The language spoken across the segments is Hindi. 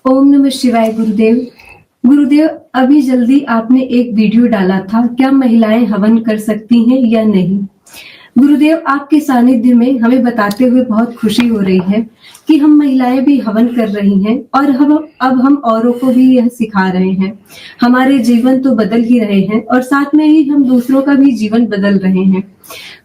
ओम नमः शिवाय गुरुदेव। गुरुदेव, अभी जल्दी आपने एक वीडियो डाला था, क्या महिलाएं हवन कर सकती हैं या नहीं? गुरुदेव, आपके सानिध्य में हमें बताते हुए बहुत खुशी हो रही है कि हम महिलाएं भी हवन कर रही हैं और अब हम औरों को भी यह सिखा रहे हैं। हमारे जीवन तो बदल ही रहे हैं और साथ में ही हम दूसरों का भी जीवन बदल रहे हैं।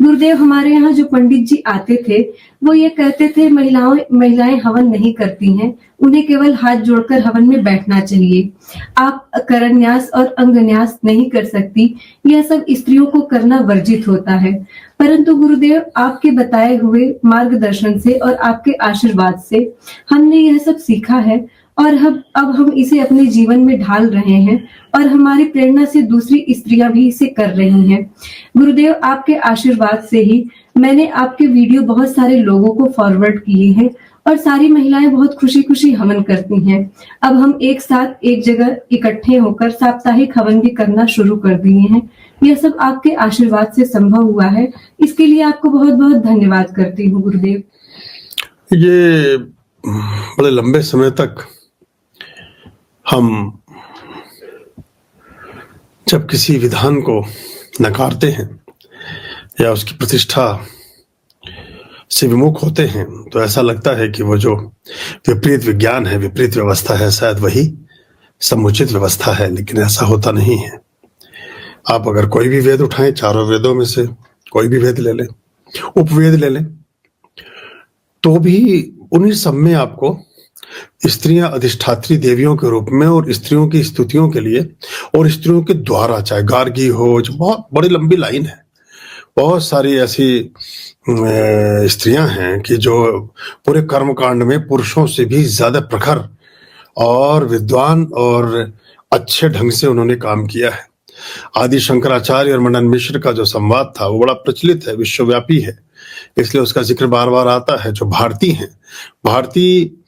गुरुदेव, हमारे यहाँ जो पंडित जी आते थे वो ये कहते थे महिलाएं हवन नहीं करती हैं, उन्हें केवल हाथ जोड़कर हवन में बैठना चाहिए। आप करन्यास और अंगन्यास नहीं कर सकती, यह सब स्त्रियों को करना वर्जित होता है। परंतु गुरुदेव, आपके बताए हुए मार्गदर्शन से और आपके आशीर्वाद से हमने यह सब सीखा है और अब हम इसे अपने जीवन में ढाल रहे हैं और हमारी प्रेरणा से दूसरी स्त्रियां भी इसे कर रही हैं। गुरुदेव, आपके आशीर्वाद से ही मैंने आपके वीडियो बहुत सारे लोगों को फॉरवर्ड किए हैं और सारी महिलाएं बहुत खुशी खुशी हवन करती हैं। अब हम एक साथ एक जगह इकट्ठे होकर साप्ताहिक हवन भी करना शुरू कर दिए हैं। यह सब आपके आशीर्वाद से संभव हुआ है, इसके लिए आपको बहुत बहुत धन्यवाद करती हूँ गुरुदेव। ये बड़े लंबे समय तक हम जब किसी विधान को नकारते हैं या उसकी प्रतिष्ठा से विमुख होते हैं तो ऐसा लगता है कि वो जो विपरीत विज्ञान है, विपरीत व्यवस्था है, शायद वही समुचित व्यवस्था है, लेकिन ऐसा होता नहीं है। आप अगर कोई भी वेद उठाएं, चारों वेदों में से कोई भी वेद ले लें, उपवेद ले लें, तो भी उन्हीं सब में आपको स्त्रियां अधिष्ठात्री देवियों के रूप में और स्त्रियों की स्तुतियों के लिए और स्त्रियों के द्वारा, चाहे गार्गी हो, जो बहुत बड़ी लंबी लाइन है, बहुत सारी ऐसी स्त्रियां हैं कि जो पूरे कर्मकांड में पुरुषों से भी ज्यादा प्रखर और विद्वान और अच्छे ढंग से उन्होंने काम किया है। आदि शंकराचार्य और मंडन मिश्र का जो संवाद था वो बड़ा प्रचलित है, विश्वव्यापी है, इसलिए उसका जिक्र बार बार आता है। जो भारती हैं, भारती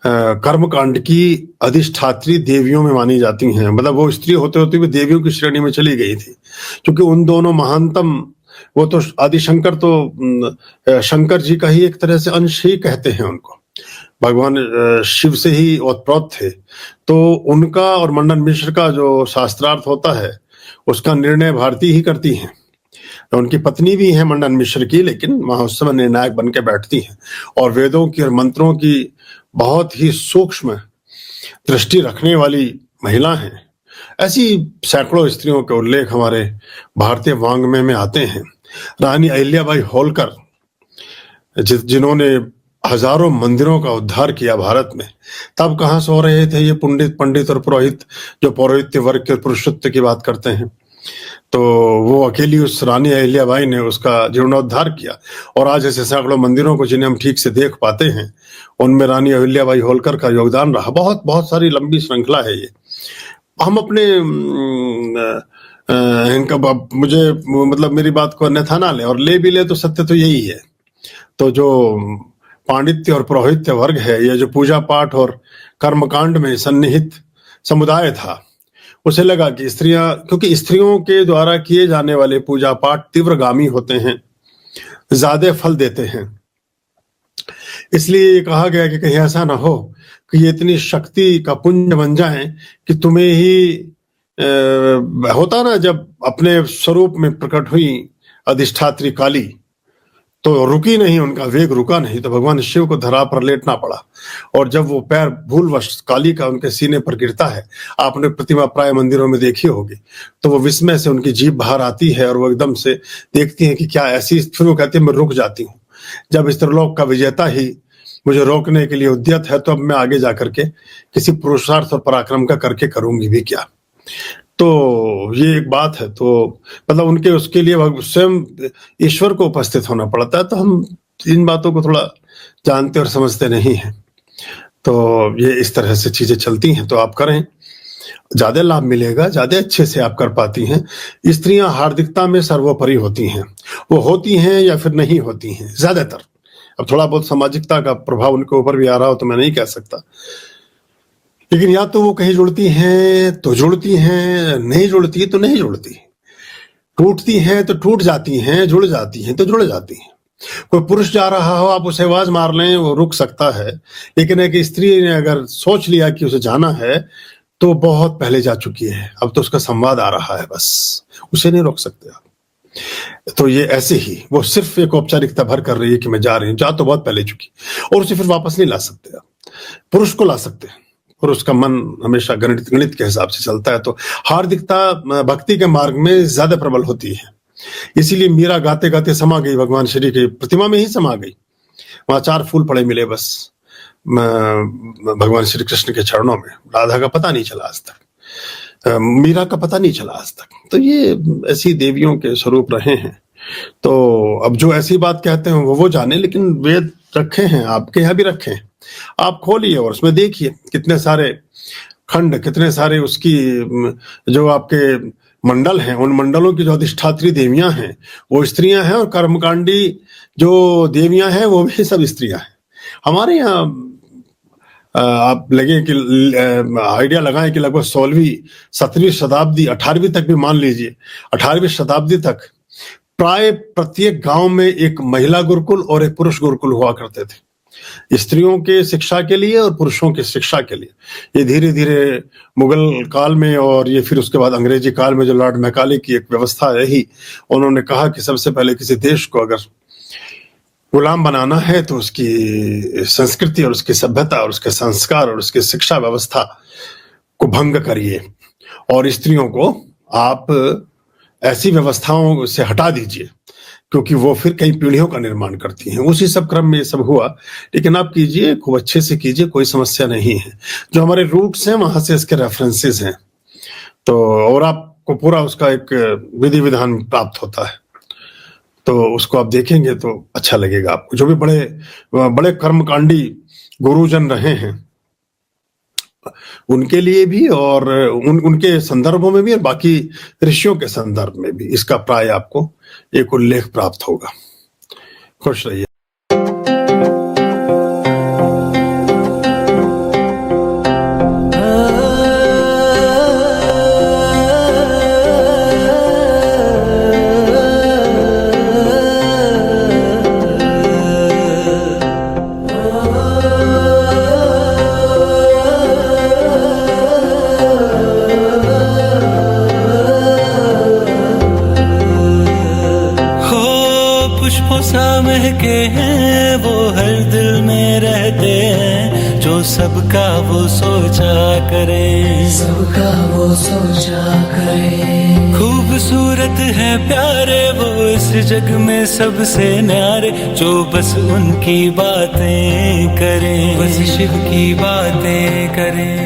कर्मकांड की अधिष्ठात्री देवियों में मानी जाती हैं, मतलब वो स्त्री होते होते भी देवियों की श्रेणी में चली गई थी, क्योंकि उन दोनों महानतम, वो तो आदिशंकर तो शंकर जी का ही एक तरह से अंश ही कहते हैं उनको, भगवान शिव से ही ओतप्रोत थे। तो उनका और मंडन मिश्र का जो शास्त्रार्थ होता है उसका निर्णय भारती ही करती हैं। उनकी पत्नी भी है मंडन मिश्र की, लेकिन वहां उस समय निर्णायक बन के बैठती हैं और वेदों की और मंत्रों की बहुत ही सूक्ष्म दृष्टि रखने वाली महिला हैं। ऐसी सैकड़ों स्त्रियों के उल्लेख हमारे भारतीय वाङ्मय में आते हैं। रानी अहिल्याबाई होलकर, जिन्होंने हजारों मंदिरों का उद्धार किया भारत में, तब कहाँ सो रहे थे ये पंडित और पुरोहित, जो पौरोहित्य वर्ग के पुरुषत्व की बात करते हैं। तो वो अकेली उस रानी अहिल्याबाई ने उसका जीर्णोद्धार किया और आज ऐसे सैकड़ों मंदिरों को जिन्हें हम ठीक से देख पाते हैं, उनमें रानी अहिल्याबाई होलकर का योगदान रहा। बहुत बहुत सारी लंबी श्रृंखला है ये। हम अपने इनका मुझे मतलब मेरी बात को अन्यथा ना ले, और ले भी ले तो सत्य तो यही है। तो जो पांडित्य और पुरोहित्य वर्ग है, ये जो पूजा पाठ और कर्मकांड में सन्निहित समुदाय था, उसे लगा कि स्त्रियां, क्योंकि स्त्रियों के द्वारा किए जाने वाले पूजा पाठ तीव्रगामी होते हैं, ज्यादा फल देते हैं, इसलिए ये कहा गया कि कहीं ऐसा ना हो कि ये इतनी शक्ति का पुंज बन जाए कि तुम्हें ही होता ना, जब अपने स्वरूप में प्रकट हुई अधिष्ठात्री काली तो रुकी नहीं, उनका वेग रुका नहीं, तो भगवान शिव को धरा पर लेटना पड़ा। और जब वो पैर भूलवश काली का उनके सीने पर गिरता है, आपने प्रतिमा प्राय मंदिरों में देखी होगी, तो वो विस्मय से उनकी जीभ बाहर आती है और वो एकदम से देखती हैं कि क्या ऐसी, फिर वो कहती है मैं रुक जाती हूँ। जब इस त्रिलोक का विजेता ही मुझे रोकने के लिए उद्यत है, तो अब मैं आगे जाकर के किसी पुरुषार्थ और पराक्रम का करके करूंगी भी क्या। तो ये एक बात है। तो मतलब उनके उसके लिए स्वयं ईश्वर को उपस्थित होना पड़ता है। तो हम इन बातों को थोड़ा जानते और समझते नहीं हैं। तो ये इस तरह से चीजें चलती हैं। तो आप करें, ज्यादा लाभ मिलेगा, ज्यादा अच्छे से आप कर पाती हैं। स्त्रियां हार्दिकता में सर्वोपरि होती हैं, वो होती हैं या फिर नहीं होती हैं ज्यादातर। अब थोड़ा बहुत सामाजिकता का प्रभाव उनके ऊपर भी आ रहा हो तो मैं नहीं कह सकता, लेकिन या तो वो कहीं जुड़ती हैं तो जुड़ती हैं, नहीं जुड़ती तो नहीं जुड़ती, टूटती हैं तो टूट जाती हैं, जुड़ जाती हैं तो जुड़ जाती हैं। कोई पुरुष जा रहा हो, आप उसे आवाज मार लें, वो रुक सकता है, लेकिन एक स्त्री ने अगर सोच लिया कि उसे जाना है तो बहुत पहले जा चुकी है। अब तो उसका संवाद आ रहा है, बस उसे नहीं रोक सकते आप। तो ये ऐसे ही वो सिर्फ एक औपचारिकता भर कर रही है कि मैं जा रही हूँ, जा तो बहुत पहले चुकी, और उसे फिर वापस नहीं ला सकते आप। पुरुष को ला सकते हैं, पुरुष का मन हमेशा गणित के हिसाब से चलता है, तो हार्दिकता भक्ति के मार्ग में ज्यादा प्रबल होती है। इसीलिए मीरा गाते गाते समा गई भगवान श्री की प्रतिमा में ही समा गई। वहां 4 फूल पड़े मिले बस भगवान श्री कृष्ण के चरणों में। राधा का पता नहीं चला आज तक, मीरा का पता नहीं चला आज तक। तो ये ऐसी देवियों के स्वरूप रहे हैं। तो अब जो ऐसी बात कहते हैं वो जाने, लेकिन वेद रखे हैं, आपके यहाँ भी रखे हैं, आप खोलिए और उसमें देखिए कितने सारे खंड, कितने सारे उसकी जो आपके मंडल हैं, उन मंडलों की जो अधिष्ठात्री देवियां हैं वो स्त्रियां हैं, और कर्मकांडी जो देवियां हैं वो भी सब स्त्रियां हैं। हमारे यहाँ आप लगे कि आइडिया लगाएं कि लगभग 16वीं 17वीं शताब्दी 18वीं तक भी मान लीजिए, 18वीं शताब्दी तक प्राय प्रत्येक गांव में एक महिला गुरुकुल और एक पुरुष गुरुकुल हुआ करते थे, स्त्रियों के शिक्षा के लिए और पुरुषों की शिक्षा के लिए। ये धीरे धीरे मुगल काल में और ये फिर उसके बाद अंग्रेजी काल में जो लॉर्ड मैकाले की एक व्यवस्था रही, उन्होंने कहा कि सबसे पहले किसी देश को अगर गुलाम बनाना है तो उसकी संस्कृति और उसकी सभ्यता और उसके संस्कार और उसकी शिक्षा व्यवस्था को भंग करिए, और स्त्रियों को आप ऐसी व्यवस्थाओं से हटा दीजिए, क्योंकि वो फिर कई पीढ़ियों का निर्माण करती हैं। उसी सब क्रम में ये सब हुआ। लेकिन आप कीजिए, खूब अच्छे से कीजिए, कोई समस्या नहीं है। जो हमारे रूट्स हैं वहां से इसके रेफरेंसेस हैं, तो और आपको पूरा उसका एक विधि विधान प्राप्त होता है, तो उसको आप देखेंगे तो अच्छा लगेगा आपको। जो भी बड़े बड़े कर्मकांडी गुरुजन रहे हैं उनके लिए भी, और उनके संदर्भों में भी, और बाकी ऋषियों के संदर्भ में भी इसका प्राय आपको एक उल्लेख प्राप्त होगा। खुश रहिए। महके हैं वो हर दिल में रहते हैं, जो सबका वो सोचा करे, सबका वो सोचा करे। खूबसूरत है प्यारे वो इस जग में सबसे न्यारे, जो बस उनकी बातें करे, बस शिव की बातें करे।